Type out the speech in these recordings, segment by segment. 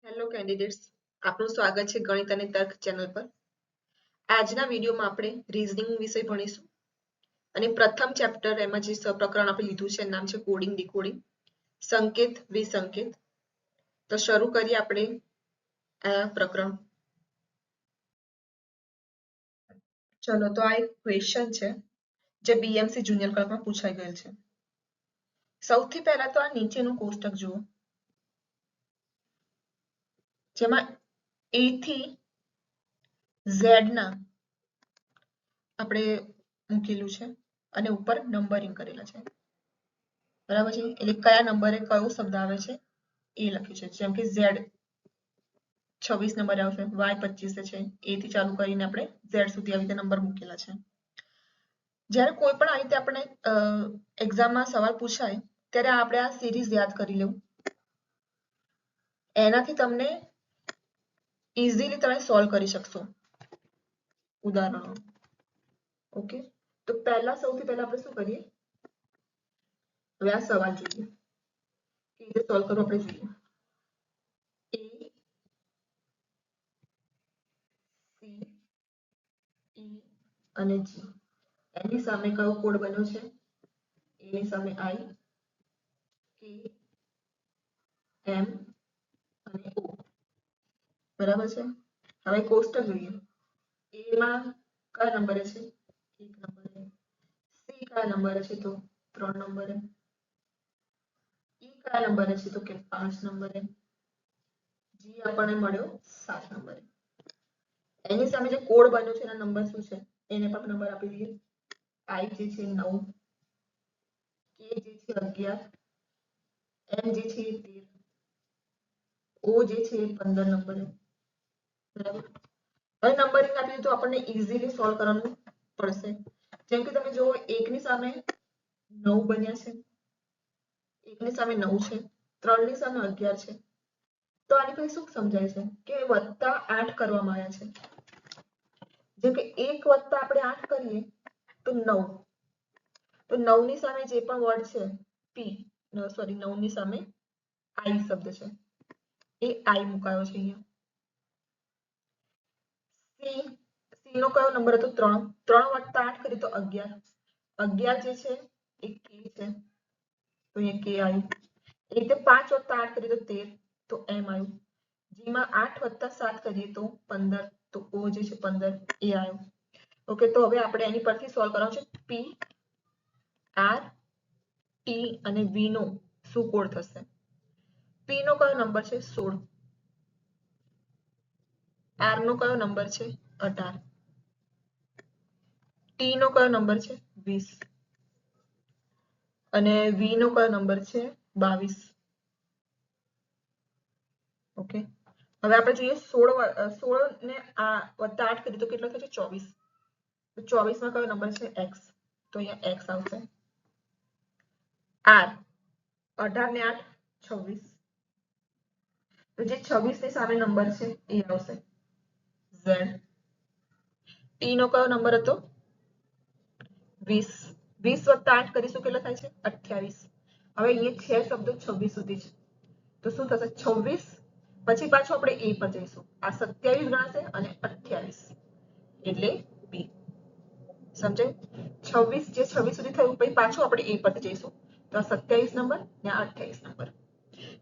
Hello candidates, આપનું સ્વાગત છે ગણિત અને તર્ક ચેનલ પર. આજના વિડીયોમાં આપણે રીઝનિંગ વિશે ભણીશું અને પ્રથમ ચેપ્ટર એમાં જે પ્રકરણ આપણે લીધું છે નામ છે કોડિંગ ડીકોડિંગ, સંકેત વિસંકેત. તો શરૂ કરીએ આપણે આ પ્રકરણ. ચલો, તો આ એક ક્વેશ્ચન છે જે બીએમસી જુનિયર ક્લાસમાં પૂછાઈ ગયેલ છે. સૌથી પહેલા તો આ નીચેનું કોષ્ટક જુઓ, જેમાં A થી Z ના આપણે મૂકેલું છે અને ઉપર નંબરિંગ કરેલા છે. બરાબર છે, એટલે કયા નંબરે કયો શબ્દ આવે છે એ લખ્યું છે. જેમ કે Z 26 નંબરે આવશે, Y 25 છે, A થી ચાલુ કરીને આપણે Z સુધી આવી રીતે નંબર મૂકેલા છે. જ્યારે કોઈ પણ આ રીતે આપણે એક્ઝામમાં સવાલ પૂછાય ત્યારે આપણે આ સિરીઝ યાદ કરી લેવું. એનાથી તમને ઇઝીલી તમે સોલ્વ કરી શકશો ઉદાહરણો. ઓકે, તો સૌથી પહેલા આપણે શું કરીએ, હવે આ સવાલ જોઈએ કે રીતે સોલ્વ કરવો આપણે જોઈએ. A, C, E અને G. એની સામે કયો કોડ બન્યો છે? એની સામે I, K, M અને O. બરાબર છે. હવે કોષ્ટક જોઈએ. A માં કયા નંબરે છે? 1 નંબરે. C કયા નંબરે છે? તો 3 નંબરે. E કયા નંબરે છે? તો કે 5 નંબરે. G આપણને મળ્યો 7 નંબરે. એની સામે જે કોડ બન્યો છે એના નંબર શું છે એને પણ નંબર આપી દઈએ. I જે છે 9, K જે છે 11, M જે છે 13, O જે છે 15 નંબરે. બરાબર. હવે નંબરિંગ આપીએ તો આપણને ઇઝીલી સોલ્વ કરવાનું પડશે. જેમ કે તમે જુઓ, 1 ની સામે 9 બન્યા છે, 1 ની સામે 9 છે, 3 ની સામે 11 છે. તો આની પછી શું સમજાય છે કે વત્તા 8 કરવામાં આવ્યા છે. જેમ કે 1 વત્તા આપણે 8 કરીએ તો 9. તો 9 ની સામે જે પણ વર્ડ છે P, સોરી 9 ની સામે I શબ્દ છે, એ I મુકાયો છે અહીંયા. C નો કયો નંબર હતો? 3. 3 વત્તા 8 કરીએ તો 11. 11 જે છે એ K છે, તો અહીંયા K આવ્યું. એ રીતે 5 વત્તા 8 કરીએ તો 13, તો M આવ્યું. G માં 8 વત્તા 7 કરીએ તો 15, તો O જે છે 15 એ આવ્યો. ઓકે, તો હવે આપણે એની પરથી સોલ્વ કરવાનું છે. P, R, T અને V નો શું કોડ થશે? P નો કયો નંબર છે? 16. R નો કયો નંબર છે? 18. T નો કયો નંબર છે? 20. અને V નો કયો નંબર છે? 22. ઓકે, હવે આપણે જોઈએ 16 ને આ વત્તા 8 કરીએ તો કેટલો થશે? 24. તો 24 માં કયો નંબર છે? X, તો અહીંયા X આવશે. R 18 ને 8 26, તો જે 26 ની સામે નંબર છે એ આવશે Z. T નો કયો નંબર હતો? 20. 20 વત્તા 8 કરીશું કેટલા થાય છે? 28. હવે અહીંયા છે શબ્દો 26 સુધી છે, તો શું થશે? 26 પછી પાછું આપણે A પર જઈશું. આ 27 ગણાશે અને 28 એટલે B. સમજાય? 26 જે 26 સુધી થયું પછી પાછું આપણે A પર જઈશું, તો આ 27 નંબર ને આ 28 નંબર.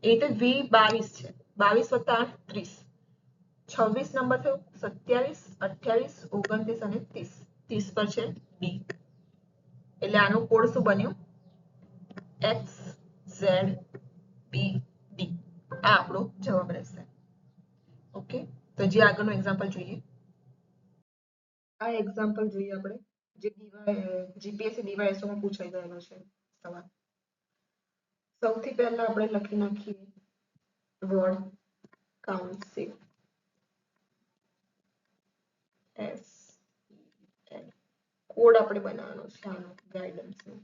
એ રીતે V 22 છે. 22 વત્તા 8 30. 26 નંબર થયો, 27, 28, 29 અને 30. 30 પર છે B. એટલે આનો કોડ શું બન્યો? XZBD. આ આપણો જવાબ રહેશે. ઓકે, તો જે આગળનો એક્ઝામ્પલ જોઈએ. આ એક્ઝામ્પલ જોઈએ આપણે, જે જીપીએસસી ડીવાયએસઓ માં પૂછાઈ ગયેલો છે સવાલ. સૌથી પહેલા આપણે લખી નાખીએ વર્ડ કાઉન્સિલ, SEL. કોડ આપણે બનાવવાનો છે આનો ગાઈડન્સ નો.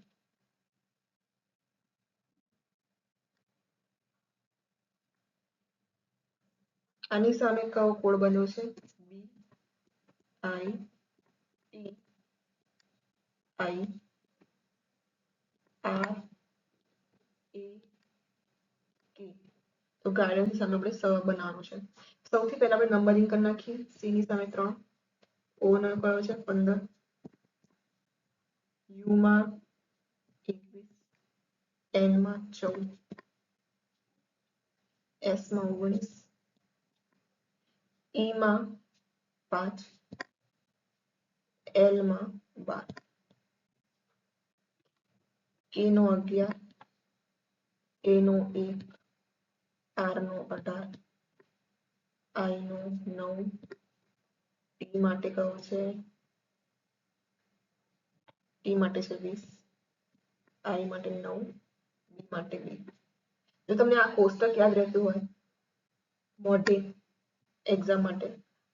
આની સામે કયો કોડ બન્યો છે? BITI RAK. તો ગાર્ડનની સામે આપણે સ બનાવવાનું છે. સૌથી પહેલા આપણે નંબરિંગ કરી નાખીએ. સી ની સામે 3, ઓ નો કયો છે 15, યુ માં 21, એન માં 14, એસ માં 19, ઈ માં 5, એલ માં 12, કે નો 11, એ નો 1, આર નો 18, આઈ નો 9, ટી માટે કયો છે ટી માટે છે 20, આઈ માટે 9, બી માટે 2. જો તમને આ કોષ્ટક યાદ રહેતું હોય મોઢે એક્ઝામ માટે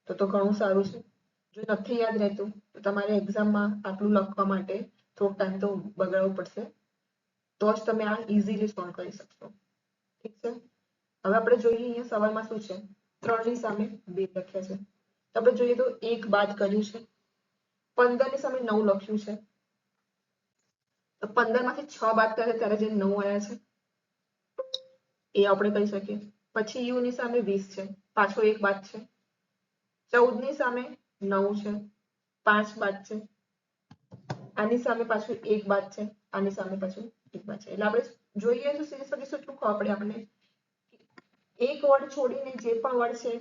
તો ઘણું સારું છે. જો નથી યાદ રહેતું તો તમારે એક્ઝામમાં આટલું લખવા માટે થોડો ટાઈમ તો બગાડવો પડશે, તો જ તમે આ ઇઝીલી સોલ્વ કરી શકશો. ઠીક છે. હવે આપણે જોઈએ અહીંયા સવાલમાં શું છે, 3 ની સામે 2 લખ્યા છે. તો આપણે જોઈએ તો 1 બાદ કર્યું છે, 15 ની સામે 9 લખ્યું છે, તો 15 માંથી 6 બાદ કરે ત્યારે જે 9 આવ્યા છે એ આપણે કહી શકીએ. પછી યુ ની સામે 20 છે, પાછો 1 બાદ છે. 14 ની સામે 9 છે, 5 બાદ છે. આની સામે પાછું 1 બાદ છે, આની સામે પાછું 1 બાદ છે. એટલે આપણે જોઈએ તો સીરીઝ પછી શું ખબર પડે આપણને, એક વર્ડ છોડીને જે પણ વર્ડ છે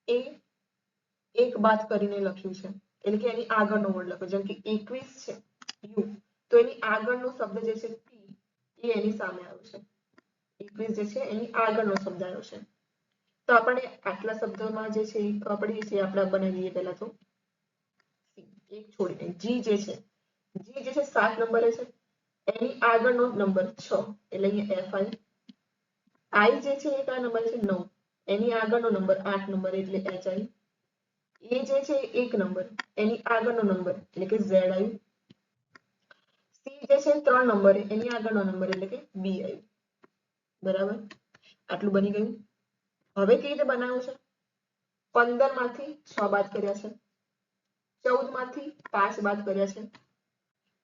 એ એક બાદ કરીને લખ્યું છે, એટલે કે એની આગળનો વર્ડ લખ્યો. જેમ કે 21 છે યુ, તો એની આગળનો શબ્દ જે છે પી એ એની સામે આવ્યો છે. 21 જે છે એની આગળનો શબ્દ આવ્યો છે. તો આપણે આટલા શબ્દોમાં જે છે એ ખબર પડી છે. આપણે બનાવી દઈએ પહેલા તો એક છોડીને જી જે છે 7 નંબરે છે, એની આગળનો નંબર 6 એટલે અહીંયા એફ આવી. આઈ જે છે એ કયા નંબર છે 9, એની આગળનો નંબર 8 નંબર એટલે એચ આવી. એ જે છે 1 નંબર, એની આગળનો નંબર એટલે કે ઝેડ આવ્યું. સી જે છે 3 નંબરે, એની આગળનો નંબર એટલે કે બી આવ્યું. બરાબર, આટલું બની ગયું. હવે કેવી રીતે બનાવ્યું છે, 15 માંથી 6 બાદ કર્યા છે, 14 માંથી 5 બાદ કર્યા છે,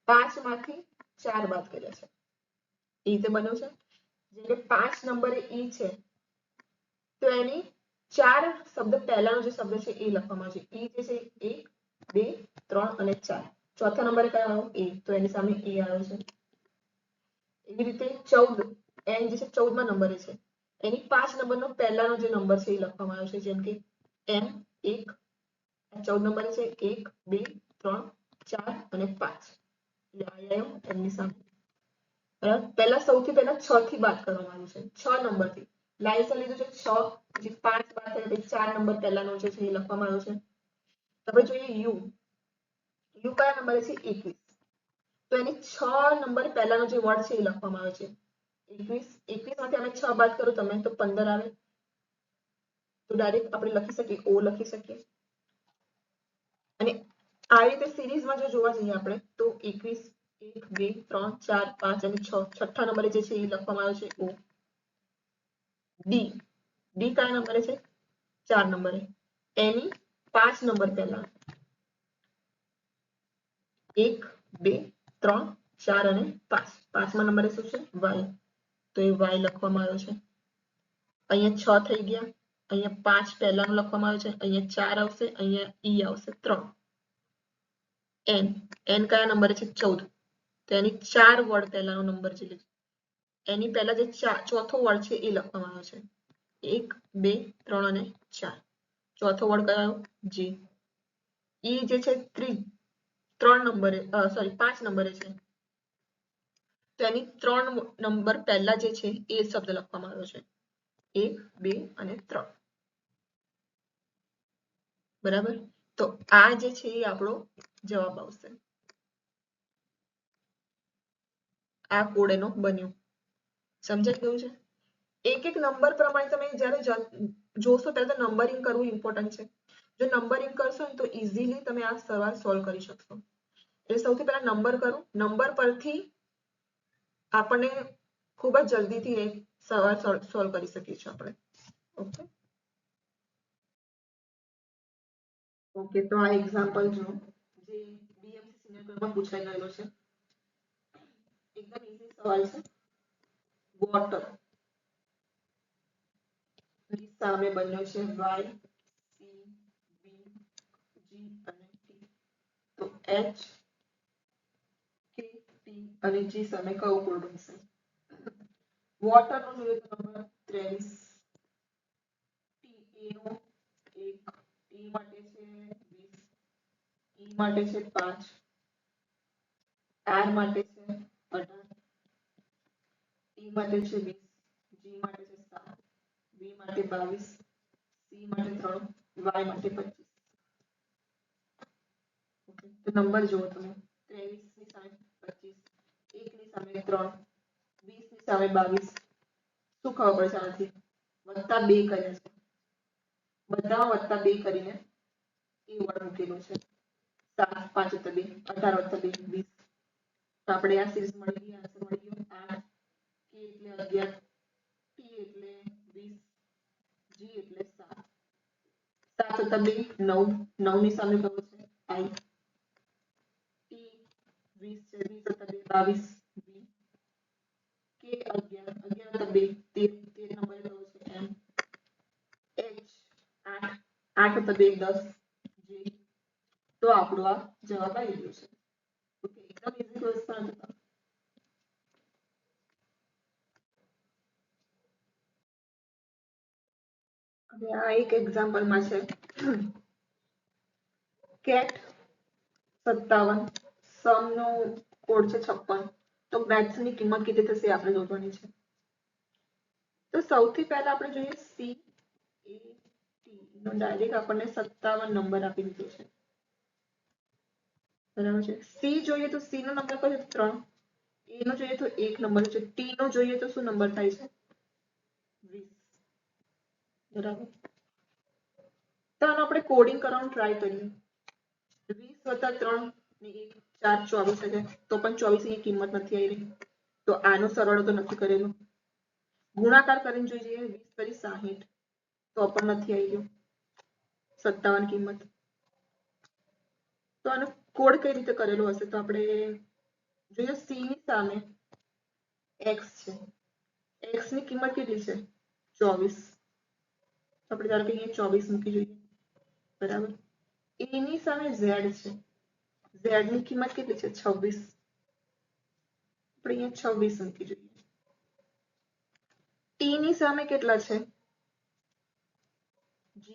5 માંથી 4 બાદ કર્યા છે. એ રીતે બન્યું છે. જેમ કે 5 નંબરે ઈ છે તો એની 4 શબ્દ પહેલાનો જે શબ્દ છે એ લખવામાં છે. ઈ જે છે 1, 2, 3 અને 4. ચોથા નંબરે કયો આવ્યો એ, તો એની સામે એ આવ્યો છે. એવી રીતે 14 એન જે છે 14મા નંબરે છે, એની 5 નંબરનો પહેલાનો જે નંબર છે એ લખવામાં આવ્યો છે. જેમ કે એમ 1, 14 નંબરે છે 1, 2, 3, 4 અને 5. એટલે આ આવ્યો એમની સામે. બરાબર, પહેલા સૌથી પહેલા 6 થી બાદ કરવામાં આવ્યું છે. 6 નંબરથી લાઈન લીધું છે 6, પછી 5 બાદ થયા પછી 4 નંબર પહેલાનો જે છે એ લખવામાં આવ્યો છે. હવે જોઈએ યુ. યુ કયા નંબરે છે 21, તો એની 6 નંબર પહેલાનો જે વર્ડ છે એ લખવામાં આવે છે 21. 21 માંથી અમે 6 બાદ કરો તમે તો 15 આવે. તો ડાયરેક્ટ આપણે લખી શકીએ ઓ લખી શકીએ. અને આ રીતે સિરીઝમાં જો જોવા જઈએ આપણે તો 21, 1, 2, 3, 4, 5 અને 6, છઠ્ઠા નંબરે જે છે એ લખવામાં આવે છે ઓ. ડી. ડી કયા નંબરે છે 4 નંબરે, એની 5 નંબર પહેલા 1, 2, 3, 4 અને 5. 5મા નંબરે શું છે વાય, તો એ વાય લખવામાં આવ્યો છે. અહીંયા 6 થઈ ગયા, અહીંયા 5 પહેલાનું લખવામાં આવ્યું છે, અહીંયા 4 આવશે, અહીંયા ઈ આવશે 3. એન, એન કયા નંબરે છે 14, તો એની 4 વર્ડ પહેલાનો નંબર છે, એની પહેલા જે ચોથો વર્ડ છે એ લખવામાં આવ્યો છે 1, 2, 3 અને 4. ચોથો વર્ડ કયો આવ્યો જી. ઈ જે છે 3 નંબરે સોરી 5 નંબરે છે, તો એની 3 નંબર પહેલા જે છે એ શબ્દ લખવામાં આવ્યો છે 1, 2 અને 3. બરાબર, તો આ જે છે એ આપણો જવાબ આવશે. આ કોડ એનો બન્યો. સમજાઈ ગયું છે. એક એક નંબર પ્રમાણે તમે જ્યારે જોશો ત્યારે તો નંબરિંગ કરવું ઇમ્પોર્ટન્ટ છે. જો નંબરિંગ કરશો ને તો ઇઝીલી તમે આ સવાલ સોલ્વ કરી શકશો. એટલે સૌથી પહેલા નંબર કરો, નંબર પરથી આપણને ખૂબ જ જલ્દીથી એક સવાલ સોલ્વ કરી શકીએ છીએ આપણે. ઓકે ઓકે, તો આ એક્ઝામ્પલ જો જે બીએમસી સિનિયર પેપરમાં પૂછાઈ ગયેલો છે. એકદમ ઈઝી સવાલ છે. વોટર સામે બન્યો છે y c b g અને t તો h k t અને g સામે કયો કોડ બનશે વોટર નો જોઈએ તો નંબર 23 t a નો 1 t માટે છે 20 e માટે છે 5 r માટે છે 18 t માટે છે 20 g માટે છે 7 b માટે 22 c માટે 3 y માટે 25 તો નંબર જુઓ તમે 23 ની સામે 25 1 ની સામે 3 20 ની સામે 22 શું ખબર પડશે આનાથી વત્તા 2 કર્યા છે બધામાં વત્તા 2 કરીને એ વડ મૂકેલું છે 7 5 વત્તા 2 18 વત્તા 2 20 તો આપણે આ સિરીઝ મળી ગઈ આન્સર મળી ગયો 8 k એટલે 11 t એટલે 20 g એટલે 7 7 વત્તા 2 9 9 ની સામે કયો છે i t 20 છે 20 વત્તા 2 22 b k 11 11 વત્તા 2 13 નંબરે કયો છે m h 8 8 વત્તા 2 10 g તો આપણો આ જવાબ આવી ગયો છે ઓકે એકદમ ઈઝી ક્વેશ્ચન હતો હવે આ એક એક્ઝામ્પલ માં છે કેટ 57 સમ નો કોડ છે 56 તો મેથ્સ ની કિંમત કેટલી થશે આપણે શોધવાની છે તો સૌથી પહેલા આપણે જોઈએ સી એ ટી નો ડાયરેક્ટ આપણને 57 નંબર આપી દીધો છે બરાબર છે સી જોઈએ તો સી નો નંબર કયો છે 3 એ નો જોઈએ તો 1 નંબર છે ટી નો જોઈએ તો શું નંબર થાય છે 20 બરાબર તો આનો આપણે કોડિંગ કરવાનું ટ્રાય કરીએ 20 + 3 ને 1 4 24 હશે તો પણ 24 ની કિંમત નથી આવી રહી તો આનો સરવાળો તો નથી કરેલો ગુણાકાર કરીને જોઈએ 20 કરી 60 તો પણ નથી આવી ગયો 57 કિંમત તો આનો કોડ કઈ રીતે કરેલો હશે તો આપણે જોઈએ સી ની સામે x છે x ની કિંમત કેટલી છે 24 આપણે ધારો કે અહીંયા 24 મૂકી જોઈએ બરાબર a ની સામે z છે z ની કિંમત કેટલી છે 26 આપણે અહીંયા 26 મૂકી જોઈએ t ની સામે કેટલા છે g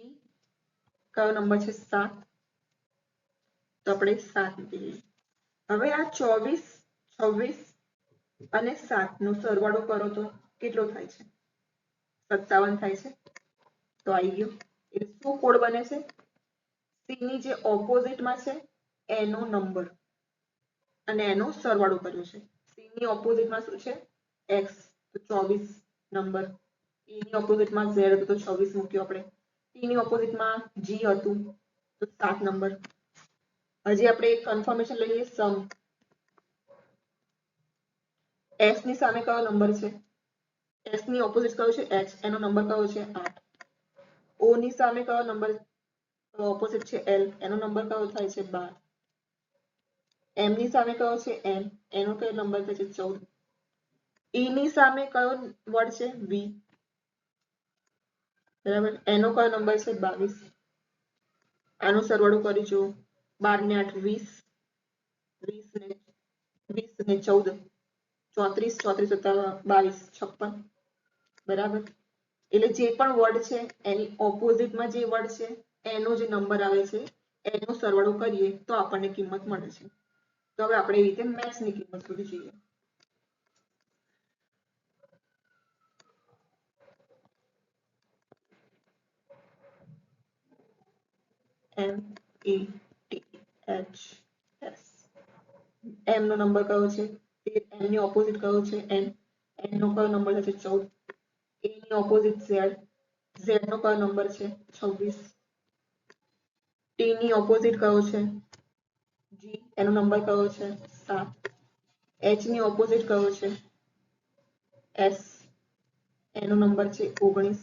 કયો નંબર છે 7 તો આપણે 7 મૂકી દઈએ હવે આ 24 26 અને 7 નો સરવાળો કરો તો કેટલો થાય છે 57 થાય છે તો આવી ગયો એટલે શું કોડ બને છે સી ની જે ઓપોઝિટ માં છે એનો નંબર અને એનો સરવાળો કર્યો છે સી ની ઓપોઝિટ માં શું છે x તો 24 નંબર એ ની ઓપોઝિટ માં z હતો તો 26 મૂક્યો આપણે t ની ઓપોઝિટ માં g હતું તો 7 નંબર હજી આપણે એક કન્ફર્મેશન લઈએ સમ s ની સામે કયો નંબર છે s ની ઓપોઝિટ કયો છે h એનો નંબર કયો છે 8 o ની સામે કયો નંબર ઓપોઝિટ છે l એનો નંબર કયો થાય છે 12 m ની સામે કયો છે n એનો કયો નંબર થાય છે 14 e ની સામે કયો વર્ડ છે v બરાબર એનો કયો નંબર છે 22 આનો સરવાળો કરી જુઓ 12 ને 8 20 20 ને 14 34 34 વત્તા 22 56 બરાબર એટલે જે પણ વર્ડ છે એની ઓપોઝિટમાં જે વર્ડ છે એનો જે નંબર આવે છે એનો સરવાળો કરીએ તો આપણને કિંમત મળે છે તો હવે આપણે એ રીતે મેથ્સ ની કિંમત શોધી જોઈએ m e t h s m નો નંબર કયો છે m ની ઓપોઝિટ કયો છે n n નો કયો નંબર છે 14 a ની ઓપોઝિટ z z નો કયો નંબર છે 26 t ની ઓપોઝિટ કયો છે g એનો નંબર કયો છે 7 h ની ઓપોઝિટ કયો છે s એનો નંબર છે 19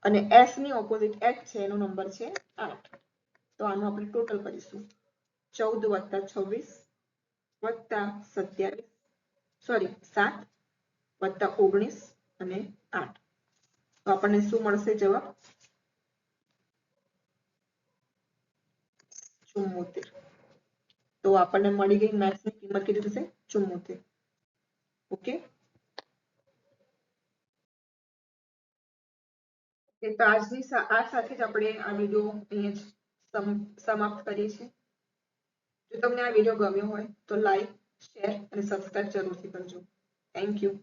અને s ની ઓપોઝિટ h છે એનો નંબર છે 8 તો આનું આપણે ટોટલ કરીશું 14 + 26 + 27 સોરી 7 + 19 અને 8 તો આપણને શું મળશે જવાબ? 74. તો આપણને મળી ગઈ મેક્સની કિંમત કેટલી થશે? 74. ઓકે, તો આજની આ સાથે જ આપણે આ વિડીયો અહીંયા જ સમાપ્ત કરીએ છીએ. જો તમને આ વિડીયો ગમ્યો હોય તો લાઈક, શેર અને સબસ્ક્રાઇબ જરૂરથી કરજો. Thank you.